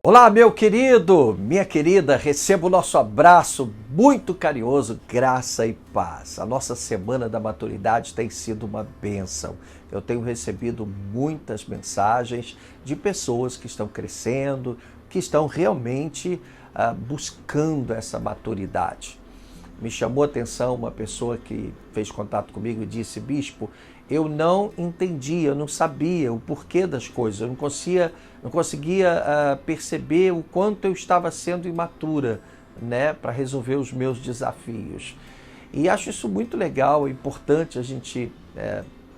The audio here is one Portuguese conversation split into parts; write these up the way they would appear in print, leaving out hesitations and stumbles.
Olá, meu querido, minha querida, receba o nosso abraço muito carinhoso, graça e paz. A nossa Semana da Maturidade tem sido uma bênção. Eu tenho recebido muitas mensagens de pessoas que estão crescendo, que estão realmente buscando essa maturidade. Me chamou a atenção uma pessoa que fez contato comigo e disse: Bispo, eu não entendia, eu não sabia o porquê das coisas, eu não conseguia perceber o quanto eu estava sendo imatura, né, para resolver os meus desafios. E acho isso muito legal, é importante a gente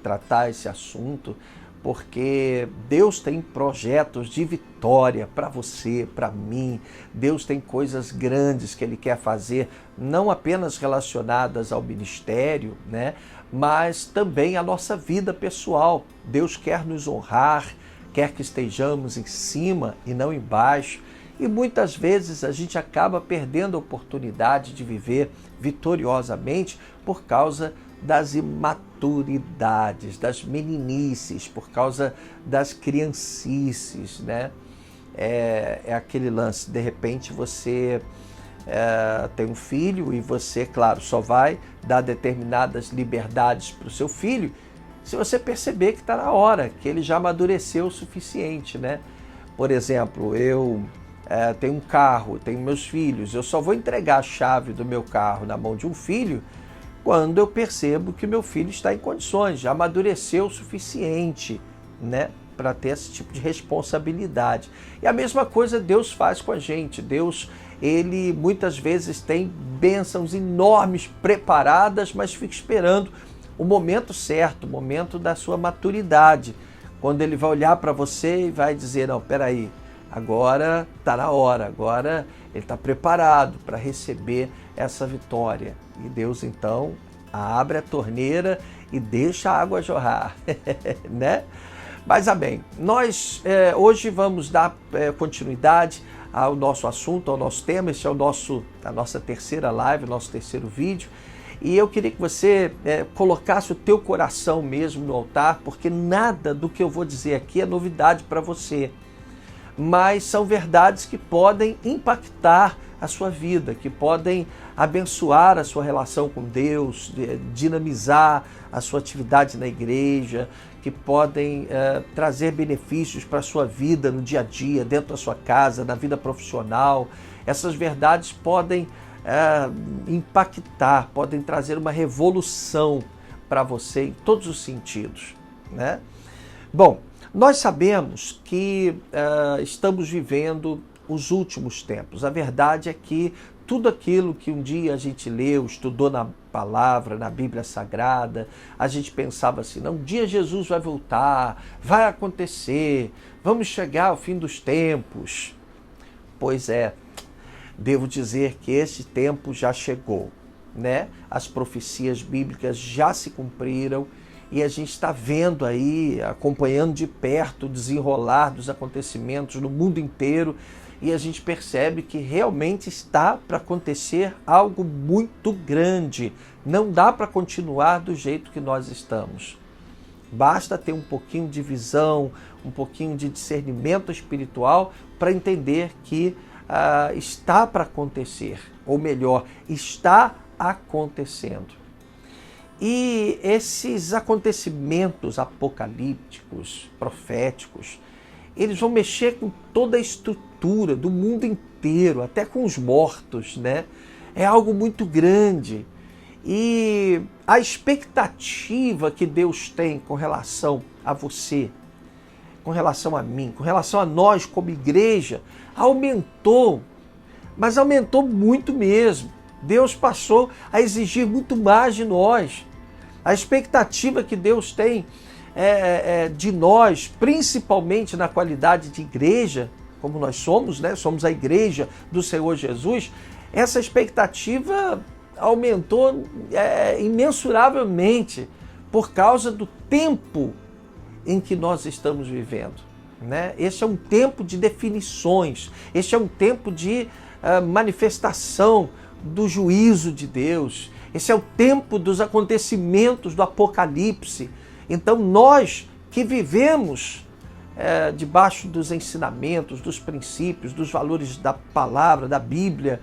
tratar esse assunto, porque Deus tem projetos de vitória para você, para mim. Deus tem coisas grandes que Ele quer fazer, não apenas relacionadas ao ministério, né? Mas também à nossa vida pessoal. Deus quer nos honrar, quer que estejamos em cima e não embaixo. E muitas vezes a gente acaba perdendo a oportunidade de viver vitoriosamente por causa das imaturidades, das meninices, por causa das criancices, né? É aquele lance, de repente você tem um filho e você, claro, só vai dar determinadas liberdades para o seu filho se você perceber que está na hora, que ele já amadureceu o suficiente, né? Por exemplo, eu tenho um carro, tenho meus filhos, eu só vou entregar a chave do meu carro na mão de um filho quando eu percebo que meu filho está em condições, já amadureceu o suficiente, né, para ter esse tipo de responsabilidade. E a mesma coisa Deus faz com a gente. Deus, Ele muitas vezes tem bênçãos enormes preparadas, mas fica esperando o momento certo, o momento da sua maturidade, quando Ele vai olhar para você e vai dizer: não, peraí, agora está na hora, agora ele está preparado para receber essa vitória. E Deus então abre a torneira e deixa a água jorrar, né? Mas amém, nós hoje vamos dar continuidade ao nosso assunto, ao nosso tema. Esse é a nossa terceira live, o nosso terceiro vídeo. E eu queria que você colocasse o teu coração mesmo no altar, porque nada do que eu vou dizer aqui é novidade para você. Mas são verdades que podem impactar a sua vida, que podem abençoar a sua relação com Deus, dinamizar a sua atividade na igreja, que podem trazer benefícios para a sua vida no dia a dia, dentro da sua casa, na vida profissional. Essas verdades podem impactar, podem trazer uma revolução para você em todos os sentidos, né? Bom, nós sabemos que estamos vivendo os últimos tempos. A verdade é que tudo aquilo que um dia a gente leu, estudou na palavra, na Bíblia Sagrada, a gente pensava assim: não, um dia Jesus vai voltar, vai acontecer, vamos chegar ao fim dos tempos. Pois é, devo dizer que esse tempo já chegou, né? As profecias bíblicas já se cumpriram e a gente está vendo aí, acompanhando de perto o desenrolar dos acontecimentos no mundo inteiro, e a gente percebe que realmente está para acontecer algo muito grande. Não dá para continuar do jeito que nós estamos. Basta ter um pouquinho de visão, um pouquinho de discernimento espiritual para entender que está para acontecer, ou melhor, está acontecendo. E esses acontecimentos apocalípticos, proféticos, eles vão mexer com toda a estrutura do mundo inteiro, até com os mortos, né? É algo muito grande. E a expectativa que Deus tem com relação a você, com relação a mim, com relação a nós como igreja, aumentou, mas aumentou muito mesmo. Deus passou a exigir muito mais de nós. A expectativa que Deus tem de nós, principalmente na qualidade de igreja, como nós somos, né? Somos a igreja do Senhor Jesus. Essa expectativa aumentou imensuravelmente por causa do tempo em que nós estamos vivendo, né? Esse é um tempo de definições, esse é um tempo de manifestação do juízo de Deus. Esse é o tempo dos acontecimentos do Apocalipse. Então nós que vivemos debaixo dos ensinamentos, dos princípios, dos valores da palavra, da Bíblia.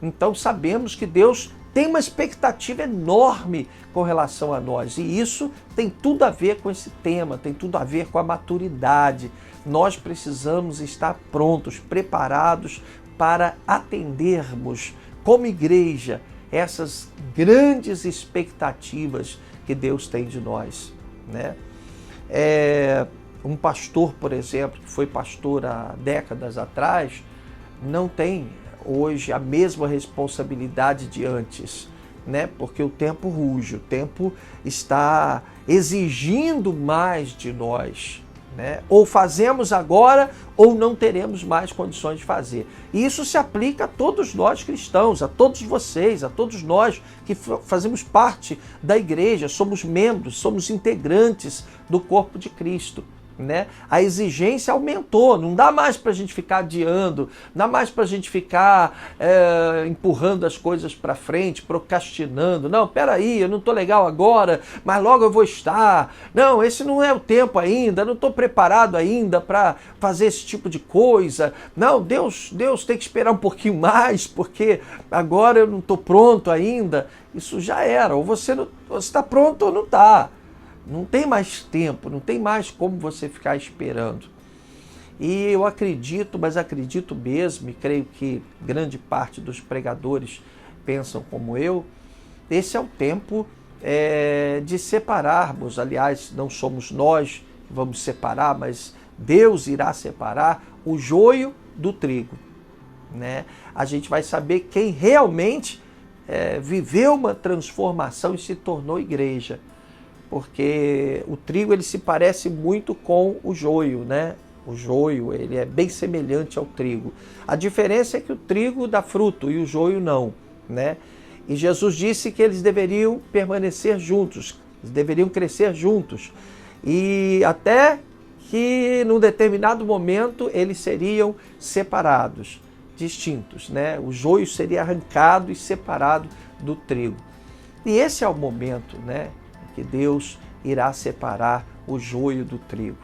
Então sabemos que Deus tem uma expectativa enorme com relação a nós. E isso tem tudo a ver com esse tema, tem tudo a ver com a maturidade. Nós precisamos estar prontos, preparados para atendermos, como igreja, essas grandes expectativas que Deus tem de nós, né? Um pastor, por exemplo, que foi pastor há décadas atrás, não tem hoje a mesma responsabilidade de antes, né? Porque o tempo ruge, o tempo está exigindo mais de nós, né? Ou fazemos agora ou não teremos mais condições de fazer. E isso se aplica a todos nós cristãos, a todos vocês, a todos nós que fazemos parte da igreja, somos membros, somos integrantes do corpo de Cristo, né? A exigência aumentou, não dá mais para a gente ficar adiando, não dá mais para a gente ficar empurrando as coisas para frente, procrastinando. Não, peraí, eu não estou legal agora, mas logo eu vou estar. Não, esse não é o tempo ainda, não estou preparado ainda para fazer esse tipo de coisa. Não, Deus tem que esperar um pouquinho mais, porque agora eu não estou pronto ainda. Isso já era, ou você está pronto ou não está. Não tem mais tempo, não tem mais como você ficar esperando. E eu acredito, mas acredito mesmo, e creio que grande parte dos pregadores pensam como eu, esse é o tempo de separarmos. Aliás, não somos nós que vamos separar, mas Deus irá separar o joio do trigo, né? A gente vai saber quem realmente viveu uma transformação e se tornou igreja. Porque o trigo ele se parece muito com o joio, né? O joio ele é bem semelhante ao trigo. A diferença é que o trigo dá fruto e o joio não, né? E Jesus disse que eles deveriam permanecer juntos, eles deveriam crescer juntos. E até que num determinado momento eles seriam separados, distintos, né? O joio seria arrancado e separado do trigo. E esse é o momento, né, que Deus irá separar o joio do trigo.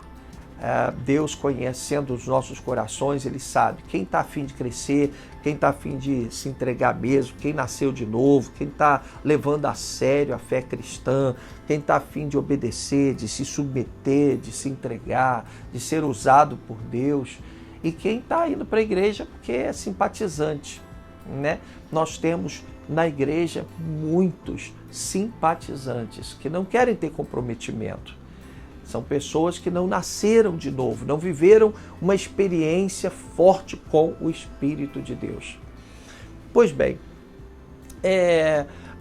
Deus, conhecendo os nossos corações, Ele sabe quem está a fim de crescer, quem está a fim de se entregar mesmo, quem nasceu de novo, quem está levando a sério a fé cristã, quem está a fim de obedecer, de se submeter, de se entregar, de ser usado por Deus, e quem está indo para a igreja porque é simpatizante, né? Nós temos na igreja muitos simpatizantes que não querem ter comprometimento. São pessoas que não nasceram de novo, não viveram uma experiência forte com o Espírito de Deus. Pois bem,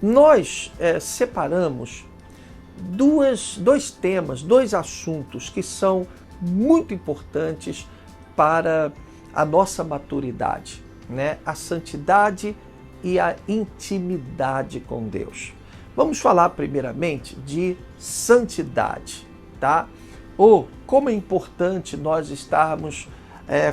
nós separamos dois temas, dois assuntos que são muito importantes para a nossa maturidade, né? A santidade e a intimidade com Deus. Vamos falar primeiramente de santidade, tá? Como é importante nós estarmos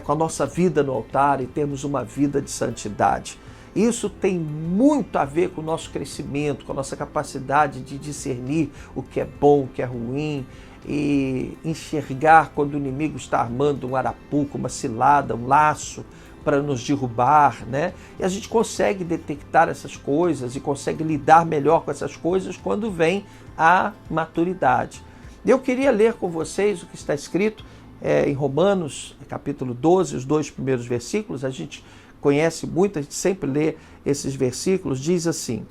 com a nossa vida no altar e termos uma vida de santidade. Isso tem muito a ver com o nosso crescimento, com a nossa capacidade de discernir o que é bom, o que é ruim, e enxergar quando o inimigo está armando um arapuca, uma cilada, um laço para nos derrubar, né? E a gente consegue detectar essas coisas e consegue lidar melhor com essas coisas quando vem a maturidade. Eu queria ler com vocês o que está escrito em Romanos, capítulo 12, os 2 primeiros versículos. A gente conhece muito, a gente sempre lê esses versículos. Diz assim: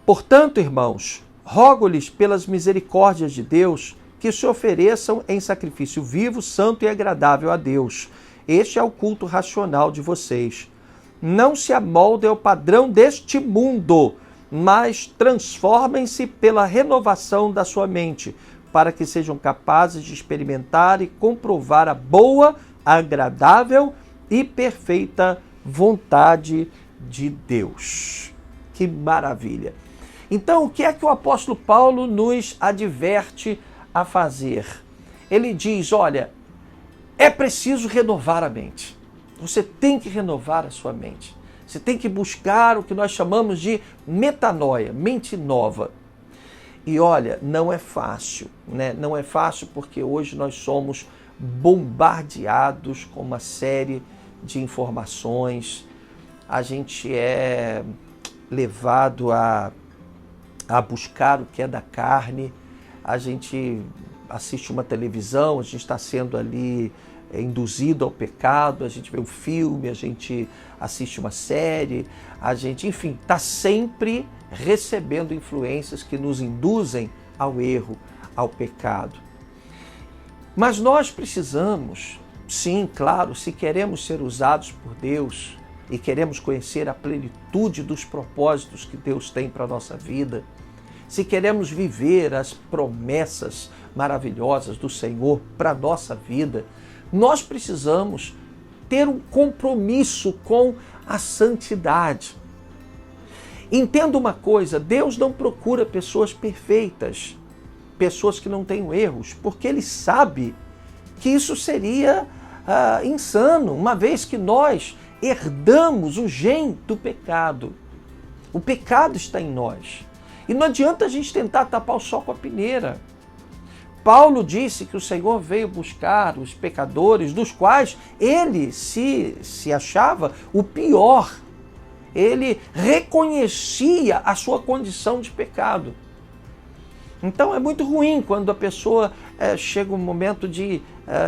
portanto, irmãos, rogo-lhes pelas misericórdias de Deus que se ofereçam em sacrifício vivo, santo e agradável a Deus. Este é o culto racional de vocês. Não se amoldem ao padrão deste mundo, mas transformem-se pela renovação da sua mente, para que sejam capazes de experimentar e comprovar a boa, agradável e perfeita vontade de Deus. Que maravilha! Então, o que é que o apóstolo Paulo nos adverte a fazer? Ele diz, olha, é preciso renovar a mente. Você tem que renovar a sua mente. Você tem que buscar o que nós chamamos de metanoia, mente nova. E olha, não é fácil, né? Não é fácil porque hoje nós somos bombardeados com uma série de informações, a gente é levado a buscar o que é da carne, a gente assiste uma televisão, a gente está sendo ali induzido ao pecado, a gente vê um filme, a gente assiste uma série, a gente, enfim, está sempre recebendo influências que nos induzem ao erro, ao pecado. Mas nós precisamos, sim, claro, se queremos ser usados por Deus e queremos conhecer a plenitude dos propósitos que Deus tem para a nossa vida, se queremos viver as promessas maravilhosas do Senhor para a nossa vida, nós precisamos ter um compromisso com a santidade. Entenda uma coisa, Deus não procura pessoas perfeitas, pessoas que não tenham erros, porque Ele sabe que isso seria insano, uma vez que nós herdamos o gene do pecado. O pecado está em nós. E não adianta a gente tentar tapar o sol com a peneira. Paulo disse que o Senhor veio buscar os pecadores, dos quais ele se achava o pior. Ele reconhecia a sua condição de pecado. Então é muito ruim quando a pessoa chega um momento de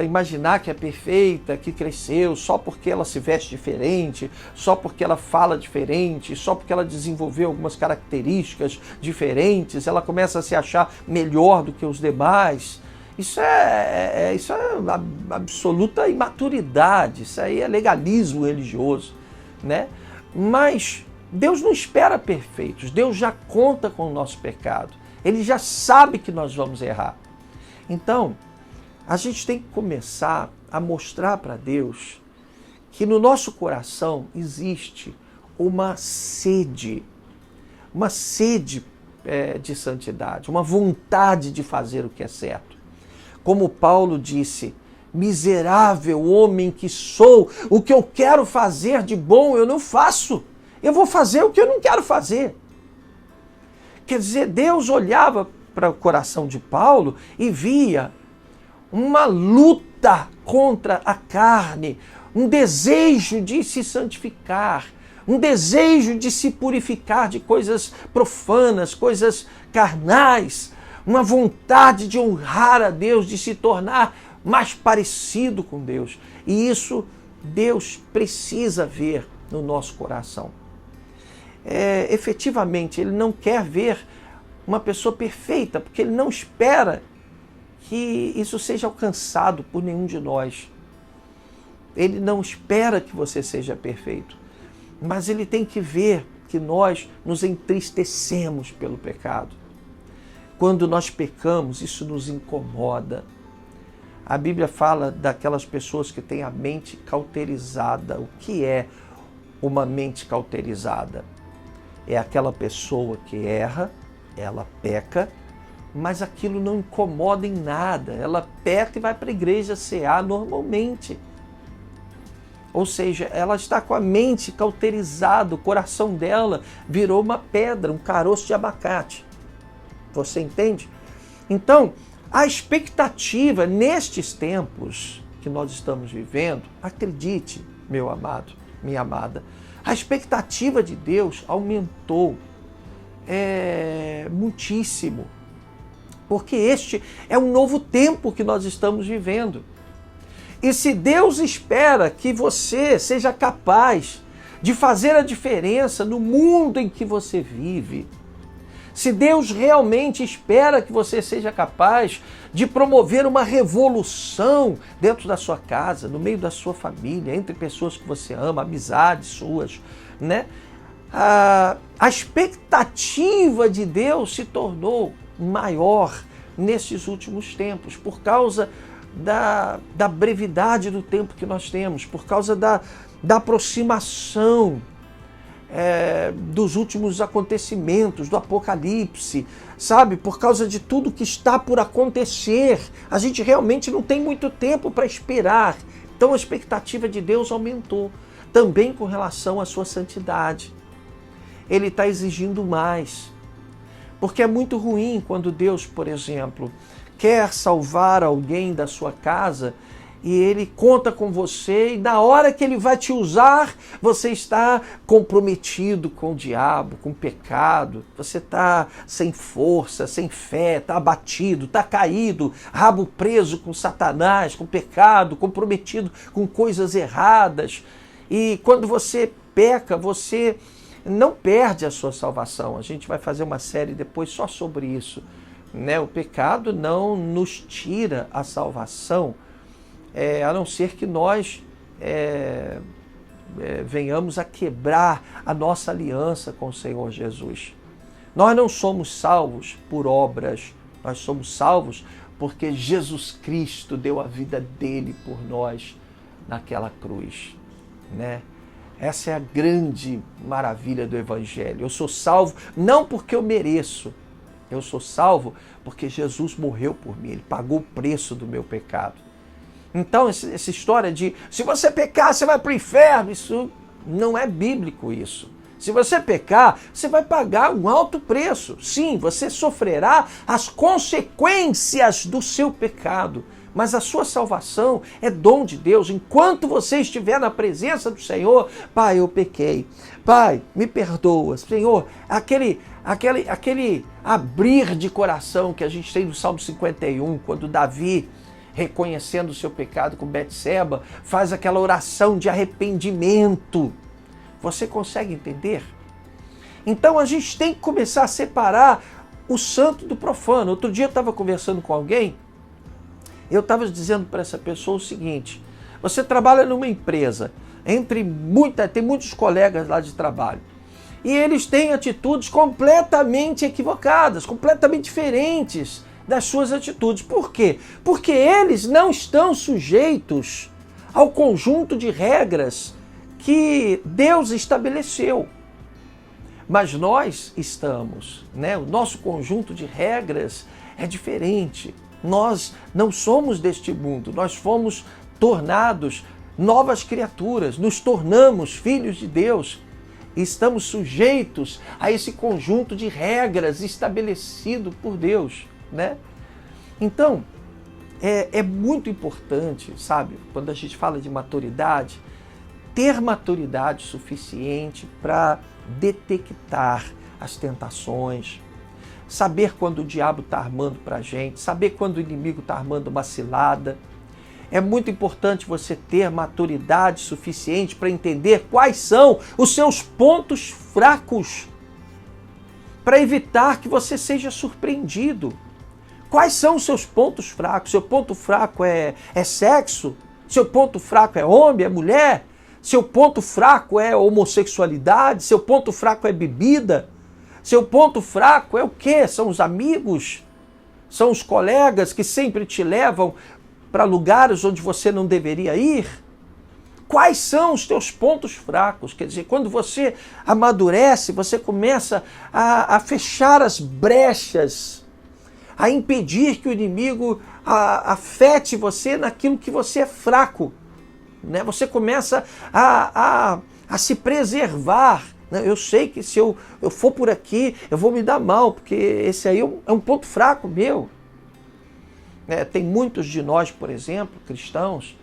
imaginar que é perfeita, que cresceu, só porque ela se veste diferente, só porque ela fala diferente, só porque ela desenvolveu algumas características diferentes, ela começa a se achar melhor do que os demais. Isso é absoluta imaturidade, isso aí é legalismo religioso, né? Mas Deus não espera perfeitos, Deus já conta com o nosso pecado. Ele já sabe que nós vamos errar. Então, a gente tem que começar a mostrar para Deus que no nosso coração existe uma sede de santidade, uma vontade de fazer o que é certo. Como Paulo disse, miserável homem que sou, o que eu quero fazer de bom eu não faço. Eu vou fazer o que eu não quero fazer. Quer dizer, Deus olhava para o coração de Paulo e via uma luta contra a carne, um desejo de se santificar, um desejo de se purificar de coisas profanas, coisas carnais, uma vontade de honrar a Deus, de se tornar mais parecido com Deus. E isso Deus precisa ver no nosso coração. Efetivamente, Ele não quer ver uma pessoa perfeita, porque Ele não espera que isso seja alcançado por nenhum de nós. Ele não espera que você seja perfeito, mas Ele tem que ver que nós nos entristecemos pelo pecado. Quando nós pecamos, isso nos incomoda. A Bíblia fala daquelas pessoas que têm a mente cauterizada. O que é uma mente cauterizada? É aquela pessoa que erra, ela peca, mas aquilo não incomoda em nada. Ela peca e vai para a igreja cear normalmente. Ou seja, ela está com a mente cauterizada, o coração dela virou uma pedra, um caroço de abacate. Você entende? Então, a expectativa nestes tempos que nós estamos vivendo, acredite, meu amado, minha amada, a expectativa de Deus aumentou muitíssimo, porque este é um novo tempo que nós estamos vivendo. E se Deus espera que você seja capaz de fazer a diferença no mundo em que você vive, se Deus realmente espera que você seja capaz de promover uma revolução dentro da sua casa, no meio da sua família, entre pessoas que você ama, amizades suas, né? A expectativa de Deus se tornou maior nesses últimos tempos, por causa da brevidade do tempo que nós temos, por causa da aproximação dos últimos acontecimentos, do Apocalipse, sabe? Por causa de tudo que está por acontecer. A gente realmente não tem muito tempo para esperar. Então a expectativa de Deus aumentou. Também com relação à sua santidade. Ele está exigindo mais. Porque é muito ruim quando Deus, por exemplo, quer salvar alguém da sua casa e ele conta com você e na hora que ele vai te usar, você está comprometido com o diabo, com o pecado, você está sem força, sem fé, está abatido, está caído, rabo preso com Satanás, com pecado, comprometido com coisas erradas. E quando você peca, você não perde a sua salvação. A gente vai fazer uma série depois só sobre isso, né? O pecado não nos tira a salvação, a não ser que nós venhamos a quebrar a nossa aliança com o Senhor Jesus. Nós não somos salvos por obras, nós somos salvos porque Jesus Cristo deu a vida dele por nós naquela cruz, né? Essa é a grande maravilha do Evangelho. Eu sou salvo não porque eu mereço, eu sou salvo porque Jesus morreu por mim, ele pagou o preço do meu pecado. Então, essa história de se você pecar, você vai para o inferno, isso não é bíblico isso. Se você pecar, você vai pagar um alto preço. Sim, você sofrerá as consequências do seu pecado. Mas a sua salvação é dom de Deus. Enquanto você estiver na presença do Senhor, Pai, eu pequei. Pai, me perdoa. Senhor, aquele abrir de coração que a gente tem no Salmo 51, quando Davi, reconhecendo o seu pecado com Betseba, faz aquela oração de arrependimento. Você consegue entender? Então a gente tem que começar a separar o santo do profano. Outro dia eu estava conversando com alguém, eu estava dizendo para essa pessoa o seguinte: você trabalha numa empresa, tem muitos colegas lá de trabalho, e eles têm atitudes completamente equivocadas, completamente diferentes das suas atitudes. Por quê? Porque eles não estão sujeitos ao conjunto de regras que Deus estabeleceu. Mas nós estamos, né? O nosso conjunto de regras é diferente. Nós não somos deste mundo, nós fomos tornados novas criaturas, nos tornamos filhos de Deus e estamos sujeitos a esse conjunto de regras estabelecido por Deus, né? Então, é muito importante, sabe, quando a gente fala de maturidade, ter maturidade suficiente para detectar as tentações, saber quando o diabo está armando para a gente, saber quando o inimigo está armando uma cilada. É muito importante você ter maturidade suficiente para entender quais são os seus pontos fracos, para evitar que você seja surpreendido. Quais são os seus pontos fracos? Seu ponto fraco é sexo? Seu ponto fraco é homem, é mulher? Seu ponto fraco é homossexualidade? Seu ponto fraco é bebida? Seu ponto fraco é o quê? São os amigos? São os colegas que sempre te levam para lugares onde você não deveria ir? Quais são os teus pontos fracos? Quer dizer, quando você amadurece, você começa a fechar as brechas, a impedir que o inimigo afete você naquilo que você é fraco, né? Você começa a se preservar. Eu sei que se eu for por aqui, eu vou me dar mal, porque esse aí é um ponto fraco meu. Tem muitos de nós, por exemplo, cristãos,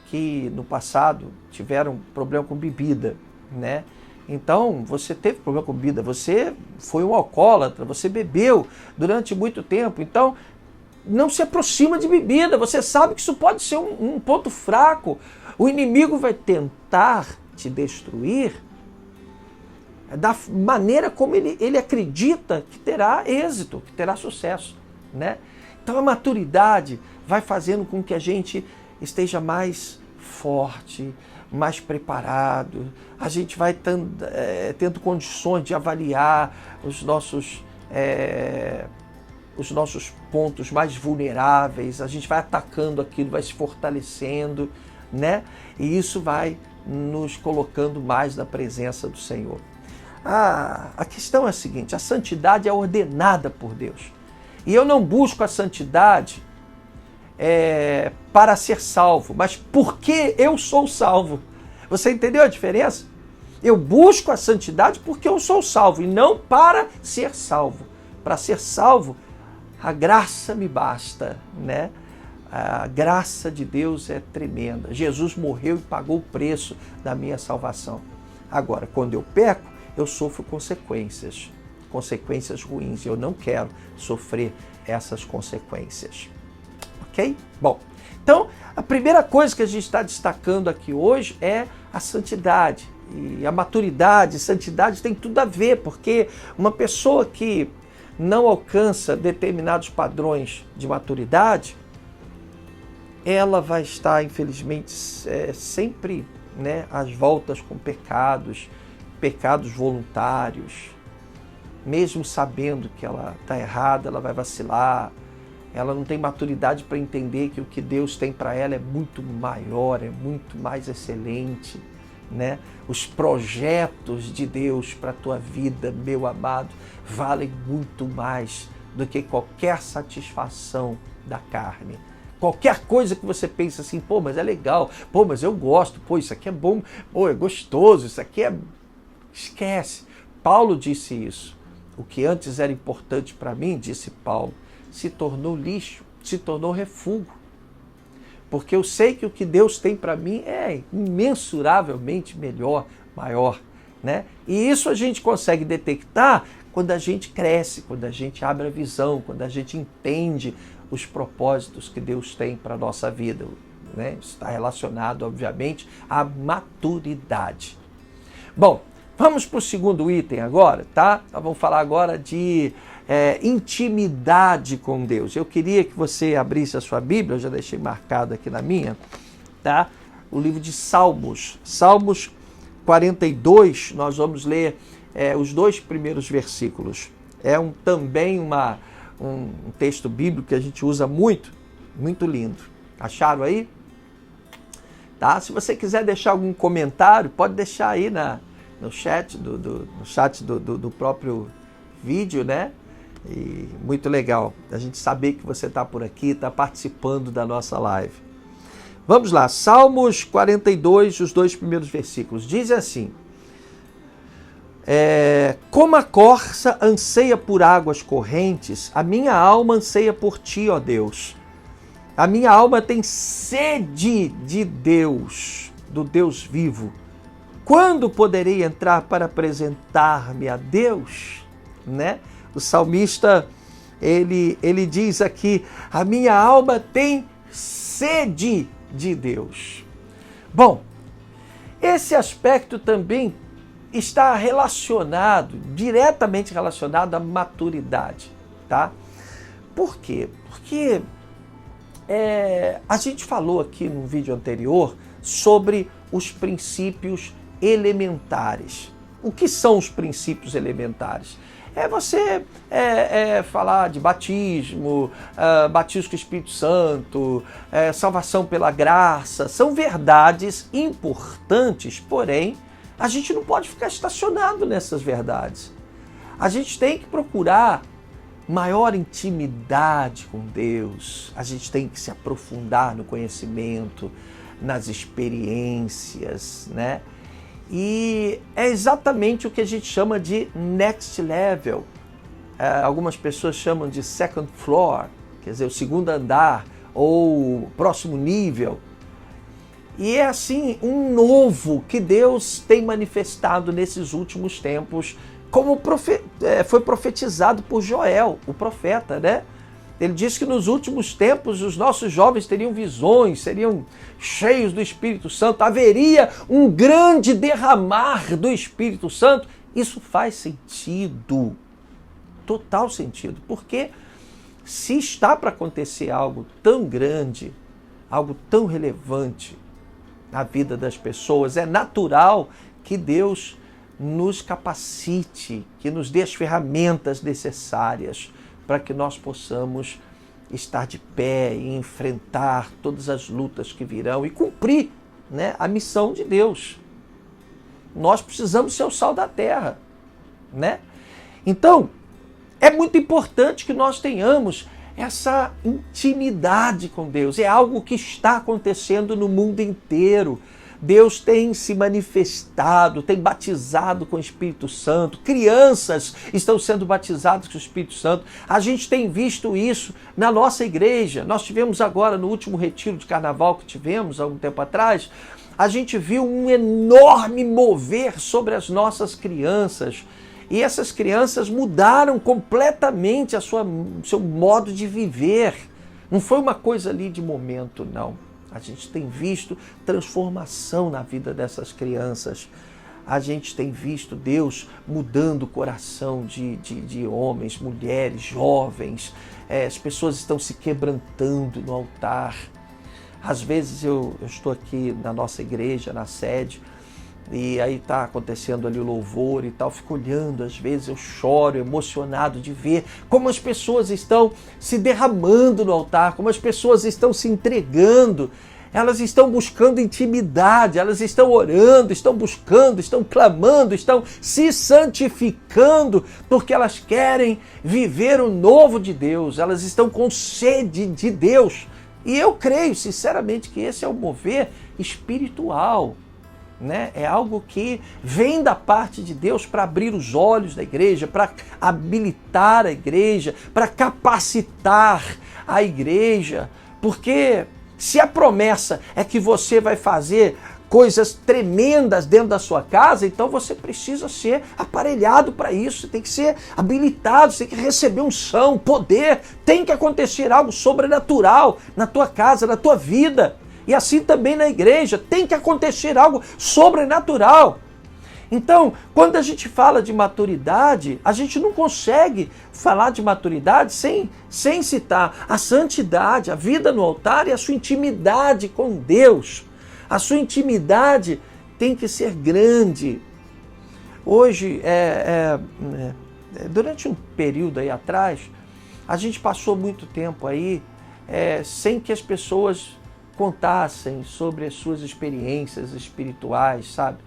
que no passado tiveram problema com bebida, né? Então, você teve problema com bebida, você foi um alcoólatra, você bebeu durante muito tempo, então não se aproxima de bebida, você sabe que isso pode ser um ponto fraco. O inimigo vai tentar te destruir da maneira como ele acredita que terá êxito, que terá sucesso, né? Então a maturidade vai fazendo com que a gente esteja mais forte, mais preparado, a gente vai tendo condições de avaliar os nossos pontos mais vulneráveis, a gente vai atacando aquilo, vai se fortalecendo, né? E isso vai nos colocando mais na presença do Senhor. A questão é a seguinte: a santidade é ordenada por Deus. E eu não busco a santidade para ser salvo, mas porque eu sou salvo. Você entendeu a diferença? Eu busco a santidade porque eu sou salvo e não para ser salvo. para ser salvo, a graça me basta, né? A graça de Deus é tremenda. Jesus morreu e pagou o preço da minha salvação. Agora, quando eu peco, eu sofro consequências ruins. Eu não quero sofrer essas consequências. Ok? Bom, então, a primeira coisa que a gente está destacando aqui hoje é a santidade. E a maturidade, santidade tem tudo a ver, porque uma pessoa que não alcança determinados padrões de maturidade, ela vai estar, infelizmente, sempre, né, às voltas com pecados voluntários. Mesmo sabendo que ela está errada, ela vai vacilar. Ela não tem maturidade para entender que o que Deus tem para ela é muito maior, é muito mais excelente, né? Os projetos de Deus para a tua vida, meu amado, valem muito mais do que qualquer satisfação da carne. Qualquer coisa que você pense assim, pô, mas é legal, pô, mas eu gosto, pô, isso aqui é bom, pô, é gostoso, isso aqui é... Esquece. Paulo disse isso. O que antes era importante para mim, disse Paulo, se tornou lixo, se tornou refúgio. Porque eu sei que o que Deus tem para mim é imensuravelmente melhor, maior, né? E isso a gente consegue detectar quando a gente cresce, quando a gente abre a visão, quando a gente entende os propósitos que Deus tem para a nossa vida, né? Está relacionado, obviamente, à maturidade. Bom, vamos para o segundo item agora, tá? Nós vamos falar agora de intimidade com Deus. Eu queria que você abrisse a sua Bíblia, eu já deixei marcado aqui na minha, tá? O livro de Salmos, Salmos 42, nós vamos ler os 2 primeiros versículos. É também um texto bíblico que a gente usa muito, muito lindo. Acharam aí? Tá? Se você quiser deixar algum comentário, pode deixar aí no chat do próprio vídeo, né? E muito legal a gente saber que você está por aqui, está participando da nossa live. Vamos lá, Salmos 42, os 2 primeiros versículos. Diz assim: como a corça anseia por águas correntes, a minha alma anseia por ti, ó Deus. A minha alma tem sede de Deus, do Deus vivo. Quando poderei entrar para apresentar-me a Deus? Né? O salmista, ele diz aqui, a minha alma tem sede de Deus. Bom, esse aspecto também está diretamente relacionado à maturidade, tá? Por quê? Porque a gente falou aqui no vídeo anterior sobre os princípios elementares. O que são os princípios elementares? É você falar de batismo, batismo com o Espírito Santo, salvação pela graça. São verdades importantes, porém, a gente não pode ficar estacionado nessas verdades. A gente tem que procurar maior intimidade com Deus. A gente tem que se aprofundar no conhecimento, nas experiências, né? E é exatamente o que a gente chama de next level. Algumas pessoas chamam de second floor, quer dizer, o segundo andar ou próximo nível. E é assim um novo que Deus tem manifestado nesses últimos tempos, como foi profetizado por Joel, o profeta, né? Ele diz que nos últimos tempos os nossos jovens teriam visões, seriam cheios do Espírito Santo, haveria um grande derramar do Espírito Santo. Isso faz sentido, total sentido, porque se está para acontecer algo tão grande, algo tão relevante na vida das pessoas, é natural que Deus nos capacite, que nos dê as ferramentas necessárias para que nós possamos estar de pé e enfrentar todas as lutas que virão e cumprir, né, a missão de Deus. Nós precisamos ser o sal da terra, né? Então, é muito importante que nós tenhamos essa intimidade com Deus. É algo que está acontecendo no mundo inteiro. Deus tem se manifestado, tem batizado com o Espírito Santo, crianças estão sendo batizadas com o Espírito Santo. A gente tem visto isso na nossa igreja. Nós tivemos agora, no último retiro de carnaval que tivemos, há um tempo atrás, a gente viu um enorme mover sobre as nossas crianças. E essas crianças mudaram completamente o seu modo de viver. Não foi uma coisa ali de momento, não. A gente tem visto transformação na vida dessas crianças. A gente tem visto Deus mudando o coração de homens, mulheres, jovens. As pessoas estão se quebrantando no altar. Às vezes eu estou aqui na nossa igreja, na sede, e aí está acontecendo ali o louvor e tal, fico olhando, às vezes eu choro, emocionado de ver como as pessoas estão se derramando no altar, como as pessoas estão se entregando, elas estão buscando intimidade, elas estão orando, estão buscando, estão clamando, estão se santificando, porque elas querem viver o novo de Deus, elas estão com sede de Deus. E eu creio, sinceramente, que esse é o mover espiritual. Né? É algo que vem da parte de Deus para abrir os olhos da igreja, para habilitar a igreja, para capacitar a igreja, porque se a promessa é que você vai fazer coisas tremendas dentro da sua casa, então você precisa ser aparelhado para isso, você tem que ser habilitado, você tem que receber unção, poder, tem que acontecer algo sobrenatural na tua casa, na tua vida. E assim também na igreja, tem que acontecer algo sobrenatural. Então, quando a gente fala de maturidade, a gente não consegue falar de maturidade sem citar a santidade, a vida no altar e a sua intimidade com Deus. A sua intimidade tem que ser grande. Hoje, durante um período aí atrás, a gente passou muito tempo aí sem que as pessoas contassem sobre as suas experiências espirituais, sabe?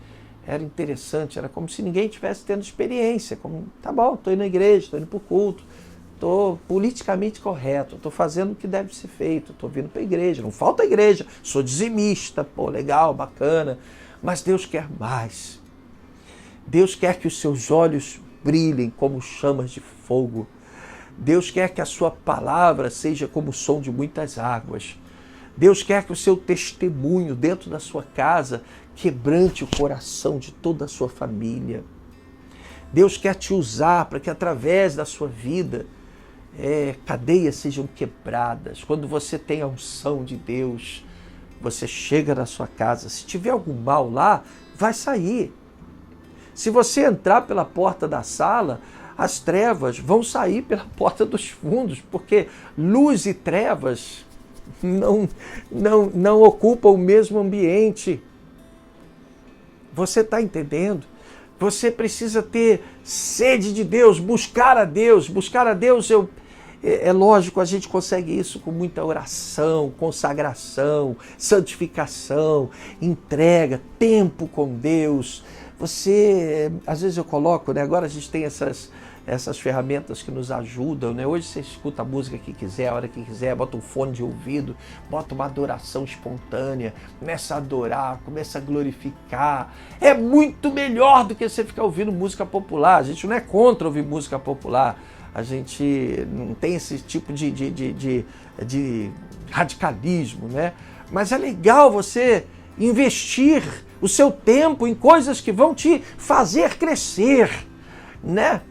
Era interessante, era como se ninguém tivesse tendo experiência. Como, tá bom, estou indo na igreja, estou indo para o culto, estou politicamente correto, estou fazendo o que deve ser feito, estou vindo para a igreja, não falta a igreja, sou dizimista, pô, legal, bacana, mas Deus quer mais. Deus quer que os seus olhos brilhem como chamas de fogo. Deus quer que a sua palavra seja como o som de muitas águas. Deus quer que o seu testemunho dentro da sua casa quebrante o coração de toda a sua família. Deus quer te usar para que através da sua vida cadeias sejam quebradas. Quando você tem a unção de Deus, você chega na sua casa, se tiver algum mal lá, vai sair. Se você entrar pela porta da sala, as trevas vão sair pela porta dos fundos, porque luz e trevas não ocupam o mesmo ambiente. Você está entendendo? Você precisa ter sede de Deus, buscar a Deus. Buscar a Deus, é lógico, a gente consegue isso com muita oração, consagração, santificação, entrega, tempo com Deus. Às vezes eu coloco, né? Agora a gente tem essas ferramentas que nos ajudam, né? Hoje você escuta a música que quiser, a hora que quiser, bota um fone de ouvido, bota uma adoração espontânea, começa a adorar, começa a glorificar. É muito melhor do que você ficar ouvindo música popular. A gente não é contra ouvir música popular, a gente não tem esse tipo de radicalismo, né? Mas é legal você investir o seu tempo em coisas que vão te fazer crescer, né?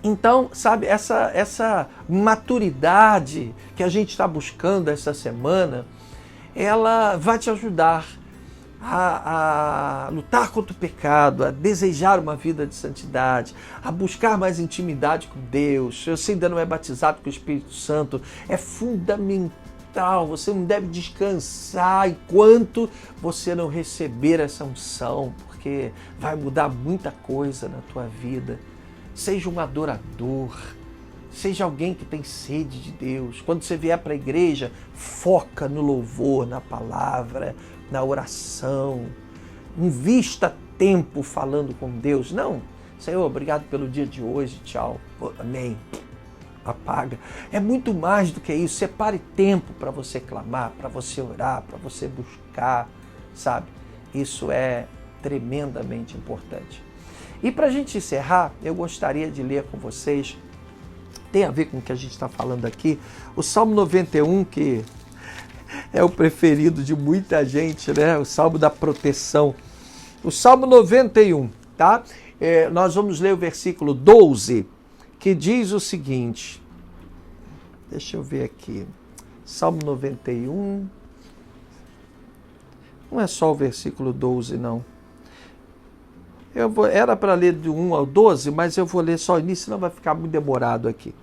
Então, sabe, essa maturidade que a gente está buscando essa semana, ela vai te ajudar a lutar contra o pecado, a desejar uma vida de santidade, a buscar mais intimidade com Deus. Se você ainda não é batizado com o Espírito Santo, é fundamental, você não deve descansar enquanto você não receber essa unção, porque vai mudar muita coisa na tua vida. Seja um adorador, seja alguém que tem sede de Deus. Quando você vier para a igreja, foca no louvor, na palavra, na oração. Invista tempo falando com Deus. Não, Senhor, obrigado pelo dia de hoje, tchau, amém. Apaga. É muito mais do que isso. Separe tempo para você clamar, para você orar, para você buscar, sabe? Isso é tremendamente importante. E para a gente encerrar, eu gostaria de ler com vocês, tem a ver com o que a gente está falando aqui, o Salmo 91, que é o preferido de muita gente, né? O Salmo da proteção. O Salmo 91, tá? Nós vamos ler o versículo 12, que diz o seguinte. Deixa eu ver aqui. Salmo 91. Não é só o versículo 12, não. Era para ler do 1 ao 12, mas eu vou ler só o início, senão vai ficar muito demorado aqui.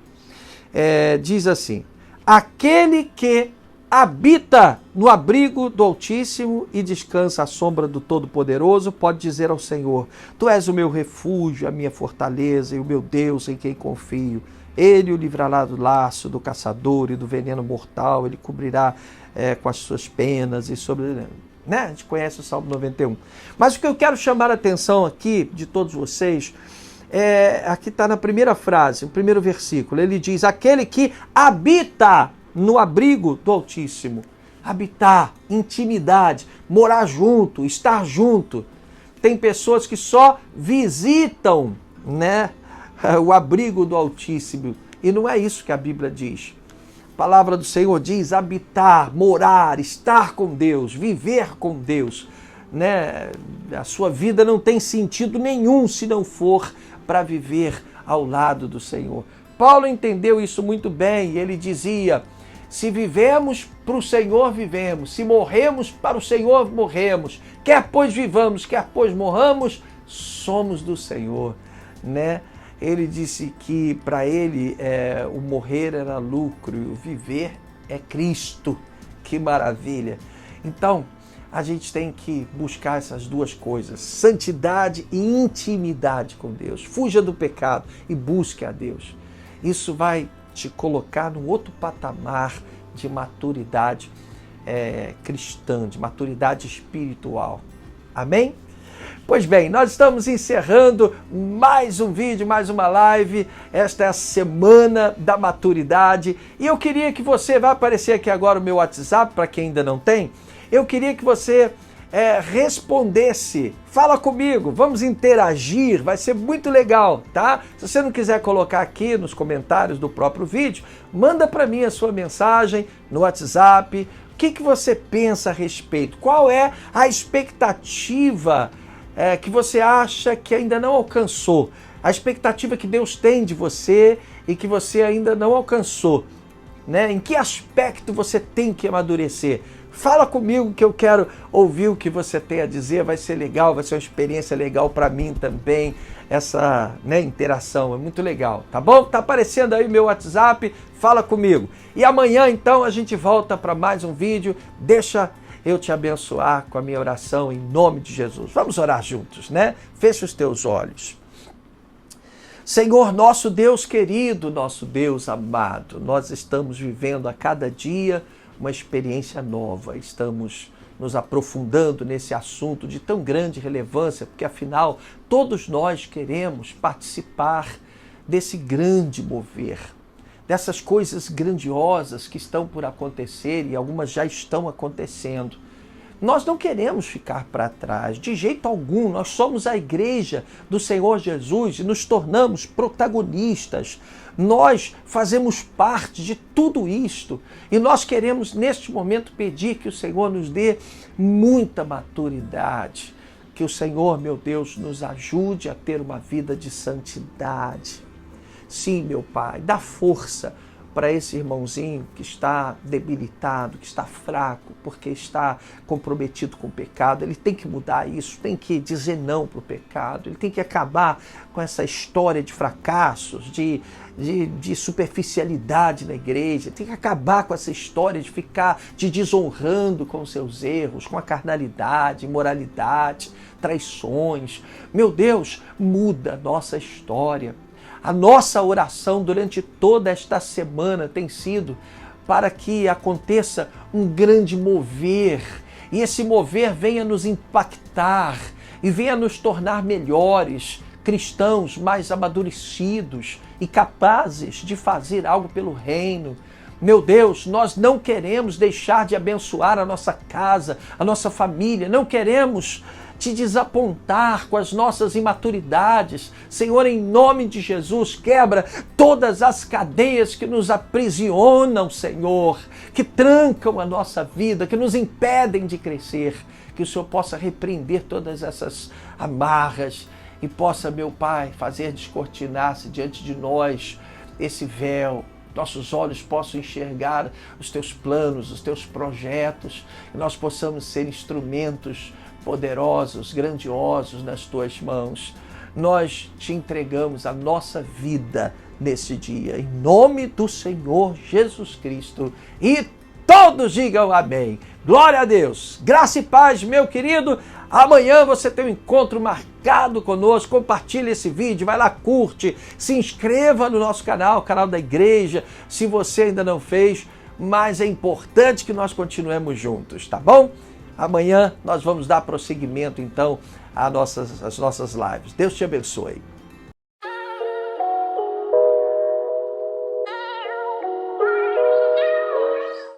Diz assim: aquele que habita no abrigo do Altíssimo e descansa à sombra do Todo-Poderoso, pode dizer ao Senhor: Tu és o meu refúgio, a minha fortaleza e o meu Deus em quem confio. Ele o livrará do laço do caçador e do veneno mortal, ele cobrirá com as suas penas e sobre... Né? A gente conhece o Salmo 91. Mas o que eu quero chamar a atenção aqui de todos vocês, aqui está na primeira frase, no primeiro versículo, ele diz: aquele que habita no abrigo do Altíssimo. Habitar, intimidade, morar junto, estar junto. Tem pessoas que só visitam, né, o abrigo do Altíssimo, e não é isso que a Bíblia diz. A palavra do Senhor diz habitar, morar, estar com Deus, viver com Deus, né? A sua vida não tem sentido nenhum se não for para viver ao lado do Senhor. Paulo entendeu isso muito bem, e ele dizia: se vivemos para o Senhor, vivemos. Se morremos, para o Senhor morremos. Quer pois vivamos, quer pois morramos, somos do Senhor, né? Ele disse que para ele o morrer era lucro e o viver é Cristo. Que maravilha! Então, a gente tem que buscar essas duas coisas, santidade e intimidade com Deus. Fuja do pecado e busque a Deus. Isso vai te colocar num outro patamar de maturidade cristã, de maturidade espiritual. Amém? Pois bem, nós estamos encerrando mais um vídeo, mais uma live. Esta é a Semana da Maturidade. E eu queria que você, vai aparecer aqui agora o meu WhatsApp, para quem ainda não tem. Eu queria que você respondesse. Fala comigo, vamos interagir, vai ser muito legal, tá? Se você não quiser colocar aqui nos comentários do próprio vídeo, manda para mim a sua mensagem no WhatsApp. O que você pensa a respeito? Qual é a expectativa que você acha que ainda não alcançou? A expectativa que Deus tem de você e que você ainda não alcançou, né? Em que aspecto você tem que amadurecer? Fala comigo que eu quero ouvir o que você tem a dizer, vai ser legal, vai ser uma experiência legal para mim também, essa, né, interação, é muito legal, tá bom? Tá aparecendo aí o meu WhatsApp, fala comigo. E amanhã então a gente volta para mais um vídeo, deixa eu te abençoar com a minha oração em nome de Jesus. Vamos orar juntos, né? Fecha os teus olhos. Senhor, nosso Deus querido, nosso Deus amado, nós estamos vivendo a cada dia uma experiência nova, estamos nos aprofundando nesse assunto de tão grande relevância, porque afinal todos nós queremos participar desse grande mover, dessas coisas grandiosas que estão por acontecer e algumas já estão acontecendo. Nós não queremos ficar para trás, de jeito algum. Nós somos a igreja do Senhor Jesus e nos tornamos protagonistas. Nós fazemos parte de tudo isto e nós queremos neste momento pedir que o Senhor nos dê muita maturidade, que o Senhor, meu Deus, nos ajude a ter uma vida de santidade. Sim, meu Pai, dá força para esse irmãozinho que está debilitado, que está fraco, porque está comprometido com o pecado. Ele tem que mudar isso, tem que dizer não para o pecado, ele tem que acabar com essa história de fracassos, de superficialidade na igreja, tem que acabar com essa história de ficar te desonrando com os seus erros, com a carnalidade, imoralidade, traições. Meu Deus, muda a nossa história. A nossa oração durante toda esta semana tem sido para que aconteça um grande mover, e esse mover venha nos impactar e venha nos tornar melhores, cristãos mais amadurecidos e capazes de fazer algo pelo reino. Meu Deus, nós não queremos deixar de abençoar a nossa casa, a nossa família, não queremos te desapontar com as nossas imaturidades. Senhor, em nome de Jesus, quebra todas as cadeias que nos aprisionam, Senhor, que trancam a nossa vida, que nos impedem de crescer. Que o Senhor possa repreender todas essas amarras e possa, meu Pai, fazer descortinar-se diante de nós esse véu. Nossos olhos possam enxergar os teus planos, os teus projetos, e nós possamos ser instrumentos poderosos, grandiosos nas tuas mãos. Nós te entregamos a nossa vida nesse dia, em nome do Senhor Jesus Cristo. E todos digam amém. Glória a Deus. Graça e paz, meu querido. Amanhã você tem um encontro marcado conosco. Compartilhe esse vídeo, vai lá, curte, se inscreva no nosso canal, canal da igreja, se você ainda não fez, mas é importante que nós continuemos juntos, tá bom? Amanhã nós vamos dar prosseguimento, então, às nossas lives. Deus te abençoe.